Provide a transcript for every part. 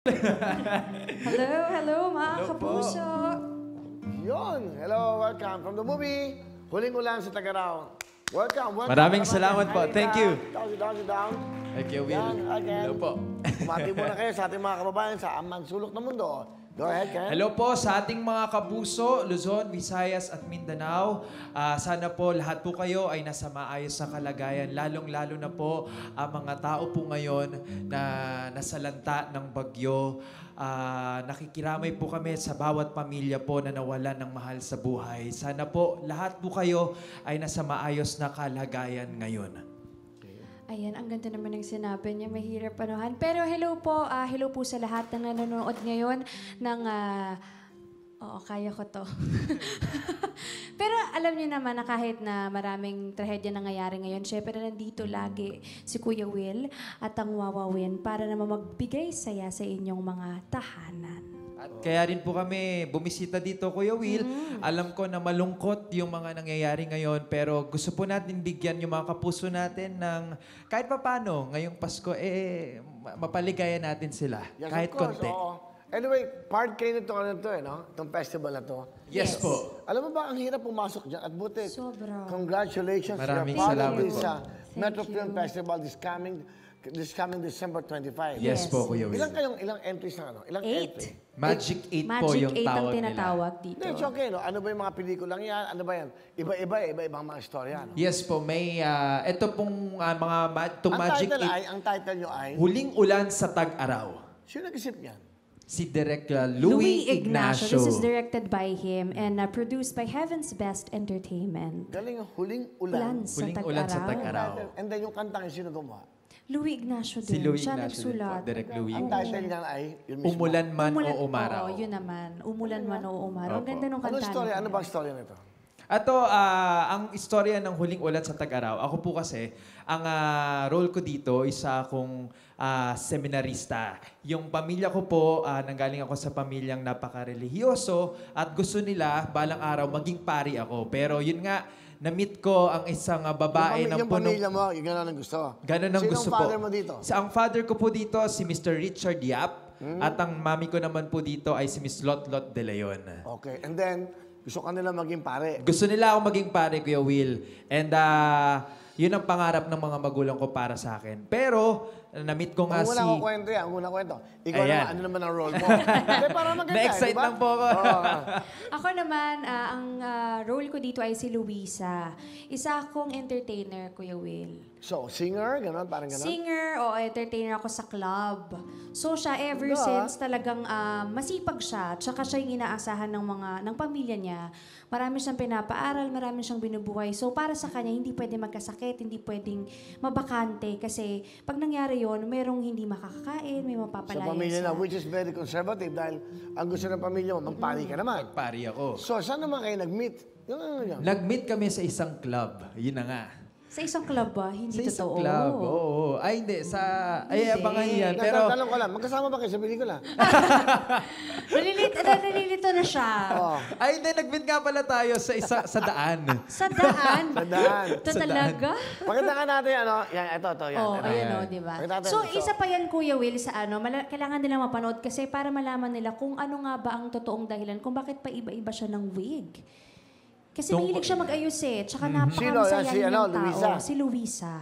Hello, hello mga Hello po. kapuso. Yun. Hello, welcome from the movie. Huling ulan sa Tagaraw. Welcome. Maraming salamat po. Thank you. Sit down. Thank you, Will. Yan, again. Hello po. Kumati muna kayo sa ating mga kababayan sa amang sulok ng mundo. Go ahead, Ken. Hello po sa ating mga kapuso, Luzon, Visayas at Mindanao. Sana po lahat po kayo ay nasa maayos na kalagayan. Lalong-lalo na po ang mga tao po ngayon na nasalanta ng bagyo. Nakikiramay po kami sa bawat pamilya po na nawalan ng mahal sa buhay. Sana po lahat po kayo ay nasa maayos na kalagayan ngayon. Ayan, ang ganda naman ng sinabi niya, mahirap panuhan. Pero hello po sa lahat na nanonood ngayon ng... oo, kaya ko to. Pero alam niyo naman na kahit na maraming trahedya nangyayari ngayon, syempre nandito lagi si Kuya Will at ang Wawawin para naman magbigay saya sa inyong mga tahanan. At kaya rin po kami bumisita dito, Kuya Will. Alam ko na malungkot yung mga nangyayari ngayon, pero gusto po natin bigyan yung mga kapuso natin ng kahit papano ngayong Pasko, mapaligaya natin sila. Yes, kahit of course. konti. Oo. Anyway, part kayo nito no? Itong festival na to. Yes, po. Alam mo ba, ang hirap pumasok dyan. At buti, Sobra. Congratulations. Maraming You're part salamat of this po. Metro Thank Film you. Festival this coming December 25. Yes, po, Kuya Will. Ilang entries na ano? Ilang 8. entry? Magic 8 po Magic yung 8 ang tawag nila. tinatawag dito. Hindi, it's okay, no? Ano ba yung mga pelikulang yan? Ano ba yan? Iba-ibang mga istorya, no? Yes po, may ito pong Magic 8, Ang title nyo ay, Huling Ulan sa Tag-Araw. sino nag-isip niyan? Si Direk Louie Ignacio. This is directed by him and produced by Heaven's Best Entertainment. Galing yung huling Ulan ulan. sa Huling Ulan sa Tag-Araw. Tag-Araw. And then yung kantang yung sino gumawa? Louie Ignacio Si din. Louie Siya Ignacio din po. nagsulat. Direk Louie Ang Ignacio. title niyan ay, yun mismo. Umulan man o umaraw. Oo, yun naman. Umulan man o umaraw. Ang Opo. ganda nung Ano kanta. story? niya. Ano ba ang story nito? Ato, ang istorya ng Huling Ulan sa Tag-Araw, ako po kasi, ang role ko dito, isa akong seminarista. Yung pamilya ko po, nanggaling ako sa pamilyang napaka-religyoso at gusto nila, balang araw, maging pari ako. Pero yun nga, na-meet ko ang isang babae ng Yung pamilya mo, yung gano'n ang gusto. Ganon ang Sino gusto ang father po. mo dito? Ang father ko po dito, si Mr. Richard Yap. At ang mami ko naman po dito ay si Miss Lotlot De Leon. Okay. And then, gusto ka nila maging pare. Gusto nila ako maging pare, Kuya Will. And yun ang pangarap ng mga magulang ko para sa akin. Pero, na-meet ko nga Ang si... una ko kwento yan, ang una kwento. Ikaw Ayan. naman, ano naman ang role mo? Hindi, para maganda, Na-excite di ba? lang po ako. Oo. Ako naman, ang role ko dito ay si Luisa. Isa akong entertainer, Kuya Will. So, singer, gano'n, parang gano'n? Singer o entertainer ako sa club. So siya ever Ganda, since talagang masipag siya. Tsaka siya yung inaasahan ng pamilya niya. Marami siyang pinapaaral, marami siyang binubuhay. So para sa kanya, hindi pwede magkasakit, hindi pwedeng mabakante. Kasi pag nangyari yon, merong hindi makakakain, may Sa mapapalaya pamilya na, sa... which is very conservative dahil ang gusto ng pamilya mo, magpari ka naman. Pari ako. So, saan naman kayo nag-meet? Yung ano yan? Nag-meet kami sa isang club. Yun na nga. Sa isang club ba? Sa Hindi isang totoo. club. Oo. Ay, hindi. Ay, Hindi. abangan yan. Pero, Pero, tanong ko lang, magkasama ba kayo sa pelikula? Nalilito na siya. Oo. ay, hindi. Nag-meet nga pala tayo sa daan. Sa daan. Sa daan. Ito Sa daan. talaga? Pakita ka natin, ano? Yan, ito, yan. Oh, ito. ayan Ayan. o, di ba? Pakita natin. So, isa pa yan, Kuya Will, sa kailangan nila mapanood kasi para malaman nila kung ano nga ba ang totoong dahilan kung bakit pa iba-iba siya ng wig. Kasi Tungkol- mahilig siya mag-ayos eh. Tsaka Sino? napaka-masaya Si, niyang ano, tao. Luisa? Si Luisa.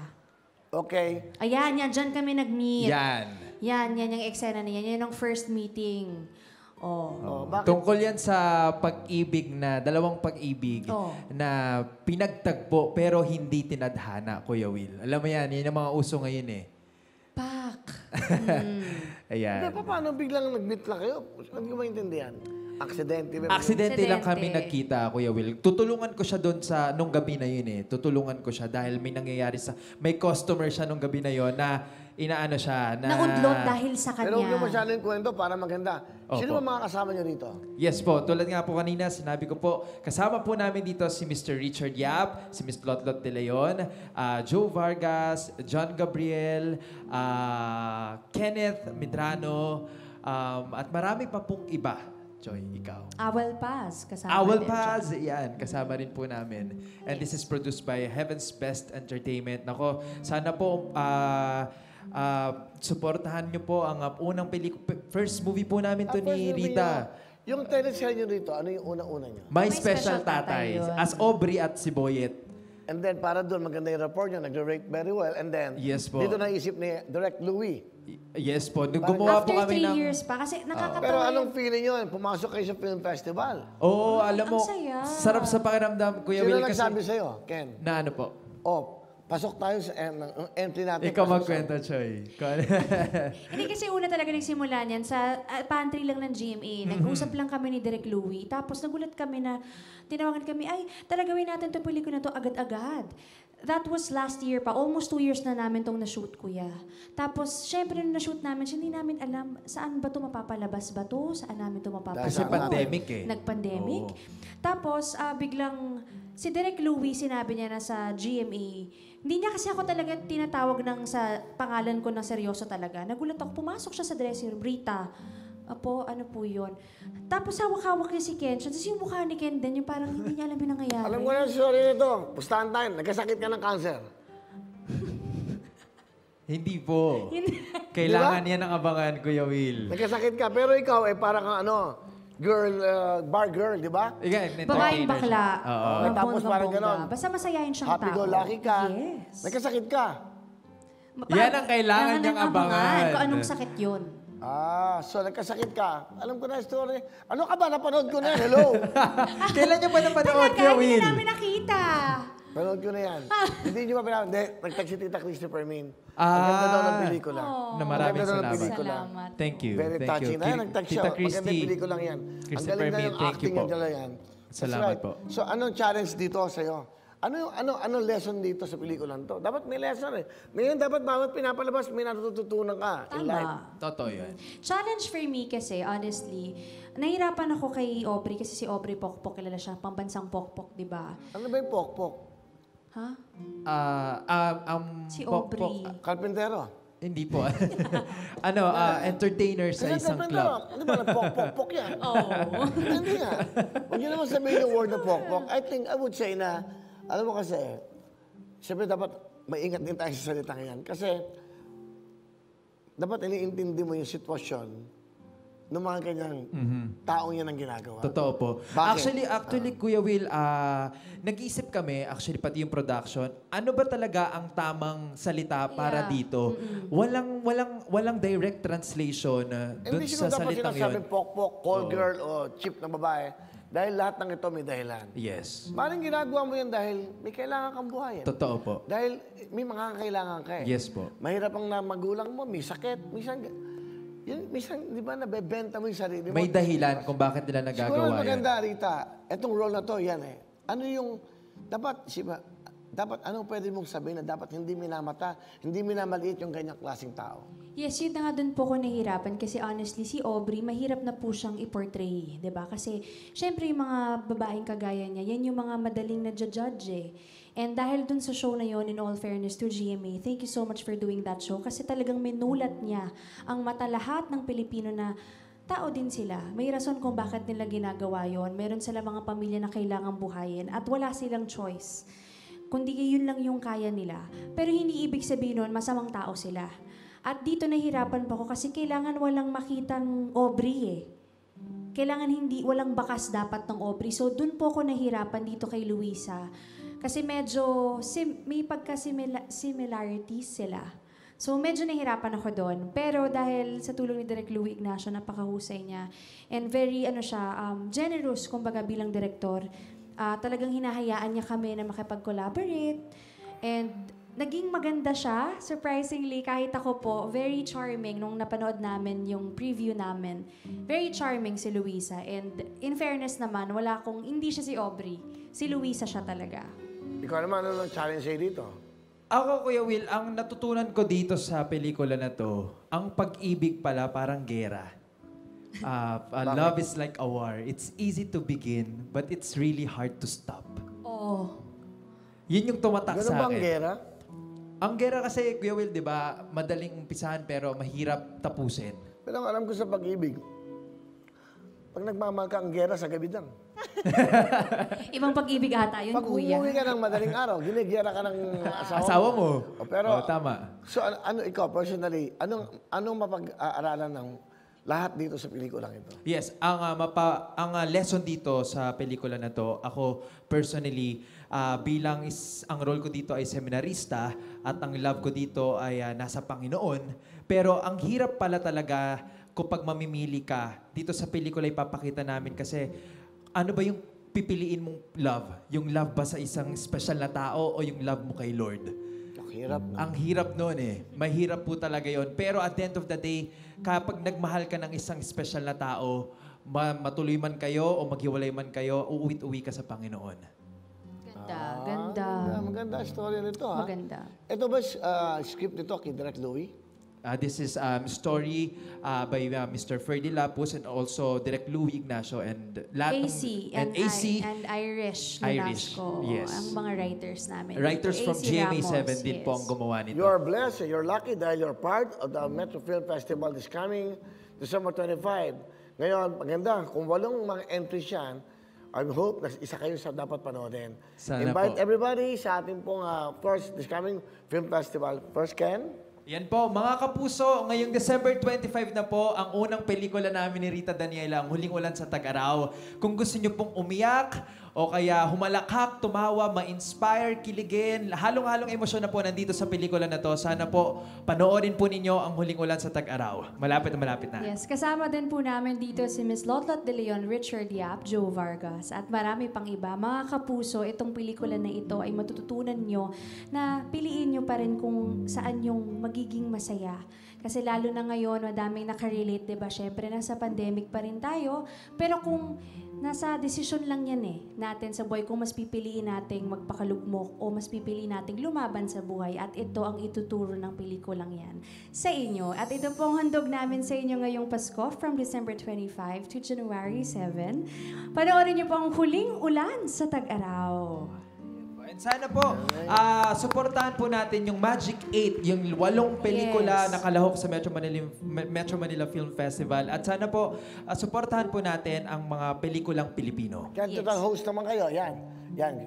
Okay. Ayan, dyan kami nag-meet. Yan. Yan yung eksena niya. Yan yung first meeting. Oh. Oh, bakit? Tungkol yan sa pag-ibig dalawang pag-ibig Oo. na pinagtagpo pero hindi tinadhana, Kuya Will. Alam mo yan, yan ang mga uso ngayon eh. Pak. Ayan. Hindi, paano biglang nag-meet lang kayo? Hindi ko maintindihan. Aksidente ba? Aksidente lang kami Aksidente. nagkita, Kuya Will. Tutulungan ko siya doon nung gabi na yun eh. Tutulungan ko siya dahil may nangyayari may customer siya nung gabi na yun na inaano siya na... Naudlot dahil sa Pero huwag kanya. mo masyado yung kwento para maganda. Sino Opo. ba mga kasama niyo rito? Yes po, tulad nga po kanina, sinabi ko po, kasama po namin dito si Mr. Richard Yap, si Ms. Lotlot De Leon, Joe Vargas, John Gabriel, Kenneth Medrano, at marami pa pong iba. Joy, ikaw. Owl Paz. Kasama Owl din siya. Paz, yan, kasama rin po namin. And this is produced by Heaven's Best Entertainment. Nako, sana po suportahan niyo po ang unang first movie po namin to ni Rita. Yung teleserye nyo rito, ano yung unang-una nyo? My May Special Special Tatay Tatay. yun. As Aubrey at si Boyet. And then, para doon, maganda yung rapport nyo, nag-rate very well. And then, Yes po. dito naisip ni Direct Louie. Yes po. Nung gumawa po After kami 3 ng... years pa, kasi nakakatawa Pero yun. anong feeling nyo? Pumasok kayo sa film festival. Oo, alam mo, ang saya. sarap sa pakiramdam, Kuya Sino Will. Kasi, nagsabi sa'yo, Ken? na ano po? Pasok tayo sa entry natin. Ikaw pasok magkwento, Choy. Hindi kasi una talaga nagsimula niyan sa pantry lang ng GMA. Nag-usap lang kami ni Direk Louie. Tapos nagulat kami na, tinawagan kami, ay, talaga gawin natin itong pelikula na to agad-agad. That was last year pa. Almost 2 years na namin tong na-shoot, kuya. Tapos, syempre, nung na-shoot namin, hindi namin alam saan ba to mapapalabas ba to? Saan namin to mapapalabas? Kasi pandemic eh. Nag-pandemic. Oo. Tapos, biglang, si Direk Louie, sinabi niya na sa GMA, hindi niya kasi ako talaga tinatawag ng sa pangalan ko ng seryoso talaga. Nagulat ako, pumasok siya sa dressing room, Rita. Apo, ano po yun? Tapos hawak-hawak niya si Ken. Tapos yung mukha ni Ken din, yung parang hindi niya alam yung nangyayari. Alam ko na yung story nito. Pustahan tayo. Nagkasakit ka ng cancer. Hindi po. Kailangan yan ang abangan, Kuya Will. Nagkasakit ka. Pero ikaw, parang kang girl, bar girl, di ba? Babaeng bakla. Oo. Ng Tapos bonggang parang bongga. ganon. Basta masayahin siyang Happy tao. go lucky ka. Yes. Nagkasakit ka. Yan ang kailangan niyang abangan. Kung anong sakit yun. So nagkasakit ka. Alam ko na yung story. Ano ka ba? Napanood ko na. Hello. Kailan niyo ba napanood, Talaga, Kuya hindi Will? na namin nakita. Panood ko na yan. Hindi nyo ba pinanood? Hindi. Nag-text si Tita Christopher Min. Ah. Ang ganda daw ng pelikula. Na maraming Ang ganda daw ng salamat. pelikula. Salamat. Thank you. Very Thank touching. you. Ay, nag-text siya. Tita Maganda yung Christy. pelikula yan. Ang Christopher galing na Min, yung thank acting you po. niya dala yan. That's Salamat right. po. So, anong challenge dito sa'yo? Anong lesson dito sa pelikulang to? Dapat may lesson eh. Ngayon, dapat bawat pinapalabas, may natututunan ka in life. Tama. Totoo yun. Challenge for me kasi, honestly, nahirapan ako kay Aubrey kasi si Aubrey Pokpok, kilala siya, pambansang Pokpok, di ba? Ano ba yung pokpok? Ha? Si Pokpok- Aubrey. Carpintero? Hindi po. Entertainer sa Kasi isang carpintero, club. ano ba, pokpok yan? Oo. Hindi nga. Huwag niyo naman sabihin yung word na pokpok. I would say na, alam mo kasi, siyempre dapat maingat din tayo sa salitang yan. Kasi, dapat iniintindi mo yung sitwasyon ng mga kanyang taong yan ang ginagawa. Totoo po. Bakit? Actually, Kuya Will, nag-iisip kami, actually pati yung production, ano ba talaga ang tamang salita para Yeah. dito? Walang direct translation dun Hindi sa siguro dapat salitang sinasabi yun. pokpok, call girl, o chip na babae. Dahil lahat ng ito may dahilan. Yes. Parang ginagawa mo yan dahil may kailangan kang buhayin. Totoo po. Dahil may mga kailangan ka eh. Yes po. Mahirap ang na magulang mo, may sakit, minsan, di ba, nabebenta mo yung sarili mo. May dahilan kung bakit nila Siguro nagagawa yan. maganda, Rita, etong role na to, yan eh. Ano yung, dapat anong pwede mong sabihin na dapat hindi minamata, hindi minamaliit yung ganyang klaseng tao? Yes, yun na nga dun po ko nahihirapan kasi honestly, si Aubrey, mahirap na po siyang i-portray, di ba? Kasi, syempre, yung mga babaeng kagaya niya, yan yung mga madaling na judge eh. And dahil dun sa show na yon, in all fairness to GMA, thank you so much for doing that show kasi talagang minulat niya ang mata lahat ng Pilipino na tao din sila. May rason kung bakit nila ginagawa yon. Meron sila mga pamilya na kailangang buhayin at wala silang choice. Kundi yun lang yung kaya nila. Pero hindi ibig sabihin nun, masamang tao sila. At dito nahirapan pa ako kasi kailangan walang makitang Aubrey eh. Kailangan walang bakas dapat ng Aubrey. So dun po ako nahirapan dito kay Luisa. Kasi medyo may pagka-similarities sila. So medyo nahirapan ako doon. Pero dahil sa tulong ni Direk Louie Ignacio, napakahusay niya. And very generous, kumbaga bilang direktor. Talagang hinahayaan niya kami na makipag-collaborate. And naging maganda siya, surprisingly, kahit ako po, very charming nung napanood namin yung preview namin. Very charming si Luisa. And in fairness naman, hindi siya si Aubrey. Si Luisa siya talaga. Ikaw naman, ano ang challenge sa'yo dito? Ako, Kuya Will, ang natutunan ko dito sa pelikula na to, ang pag-ibig pala parang gera. Love is like a war. It's easy to begin, but it's really hard to stop. Oo. Yun yung tumatak Ganun sa ba ang akin. gera? Ang gera kasi, Kuya Will, di ba, madaling umpisahan pero mahirap tapusin. Pero ang alam ko sa pag-ibig, pag nagmamahal ka, ang gera sa gabi lang. Ibang pag-ibig ata yun, Pag kuya. umuwi ka ng madaling araw, ginigera ka ng asawa, Asawa mo. Pero, Tama. so ano ikaw, personally, anong mapag-aaralan ng lahat dito sa pelikulang ito? Yes, ang lesson dito sa pelikula na to, ako personally, ang role ko dito ay seminarista at ang love ko dito ay nasa Panginoon. Pero ang hirap pala talaga kapag mamimili ka, dito sa pelikula ipapakita namin kasi ano ba yung pipiliin mong love? Yung love ba sa isang special na tao o yung love mo kay Lord? Ang hirap na. Ang hirap noon eh. Mahirap po talaga yon. Pero at the end of the day, kapag nagmahal ka ng isang special na tao, matuloy man kayo o maghiwalay man kayo, uuwi-uwi ka sa Panginoon. Ganda. Maganda ang story nito, ha? Maganda. Ito ba script nito kay Direk Louie? This is story by Mr. Ferdy Lapus and also Direk Louie Ignacio and AC and AC. and Irish Irish, Nolasco. yes. Ang mga writers namin. Writers Dito, from AC GMA7 Ramos, din po ang yes. gumawa nito. You're blessed and you're lucky dahil you're part of the Metro Film Festival this coming December 25. Ngayon, maganda, kung walong mga entries yan, I hope na isa kayo sa dapat panoodin. Sana Invite po. everybody sa ating pong first this coming film festival. First, Ken? Yan po, mga kapuso, ngayong December 25 na po, ang unang pelikula namin ni Rita Daniela, ang Huling Ulan sa Tag-Araw. Kung gusto nyo pong umiyak, o kaya humalakhak, tumawa, ma-inspire, kiligin, halong-halong emosyon na po nandito sa pelikula na to. Sana po, panoorin po ninyo ang Huling Ulan sa Tag-Araw. Malapit na malapit na. Yes, kasama din po namin dito si Miss Lotlot De Leon, Richard Yap, Joe Vargas, at marami pang iba. Mga kapuso, itong pelikula na ito ay matututunan nyo na piliin nyo pa rin kung saan yung magiging masaya. Kasi lalo na ngayon, madaming nakarelate, diba? Siyempre, nasa pandemic pa rin tayo. Pero kung nasa desisyon lang yan natin sa buhay, kung mas pipiliin nating magpakalugmok o mas pipiliin nating lumaban sa buhay, at ito ang ituturo ng pelikulang yan sa inyo. At ito pong handog namin sa inyo ngayong Pasko from December 25 to January 7. Panoorin niyo po ang Huling Ulan sa Tag-Araw. And sana po, suportahan po natin yung Magic 8, yung 8 pelikula Yes. na kalahok sa Metro Manila Film Festival. At sana po, suportahan po natin ang mga pelikulang Pilipino. Ken, Yes. total host naman kayo. Yan.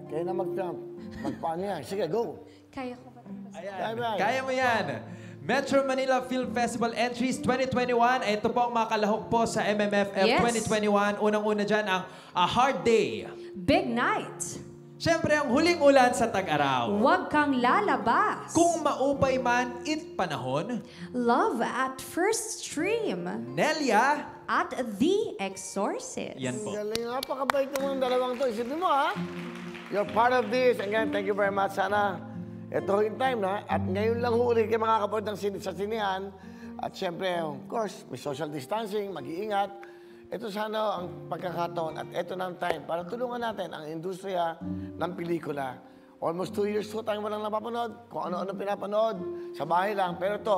Kayo na magpaano yan. Sige, go. Kaya ko ba? Ayan. Bye-bye. Kaya mo yan. Metro Manila Film Festival entries 2021. Ito po ang mga kalahok po sa MMFF Yes. 2021. Unang-una dyan ang A Hard Day. Big Night. Siyempre, ang Huling Ulan sa Tag-Araw. Huwag kang lalabas. Kung maupay man, it panahon. Love at First Stream. Nelia. At The Exorcist. Yan po. Galing, napakabait naman ng dalawang to. Isipin mo, ha? You're part of this. Again, thank you very much. Sana ito yung time na. At ngayon lang ulit kayo makakaport sa sinihan. At syempre, of course, may social distancing, mag-iingat. Ito sana ang pagkakataon at ito na ang time para tulungan natin ang industriya ng pelikula. Almost 2 years po tayo walang napapanood. Kung ano-ano pinapanood, sa bahay lang. Pero ito,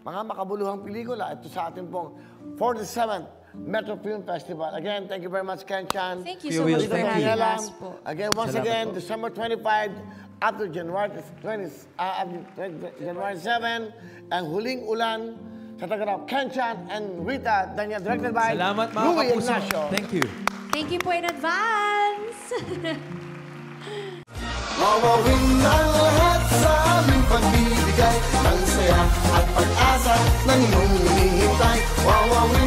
mga makabuluhang pelikula, ito sa ating pong 47th Metro Film Festival. Again, thank you very much, Ken Chan. Thank you We so will much for thank you. having us po. Again, once Salamat again, po. December 25, after January 7, ang Huling Ulan sa Tag-Araw. Ken Chan and Rita Daniel, directed by Salamat mga Louie kapuso. Ignacio. Thank you. Thank you po in advance. Wawawin ang lahat sa aming pagbibigay ng saya at pag-asa ng iyong hinihintay. Wawawin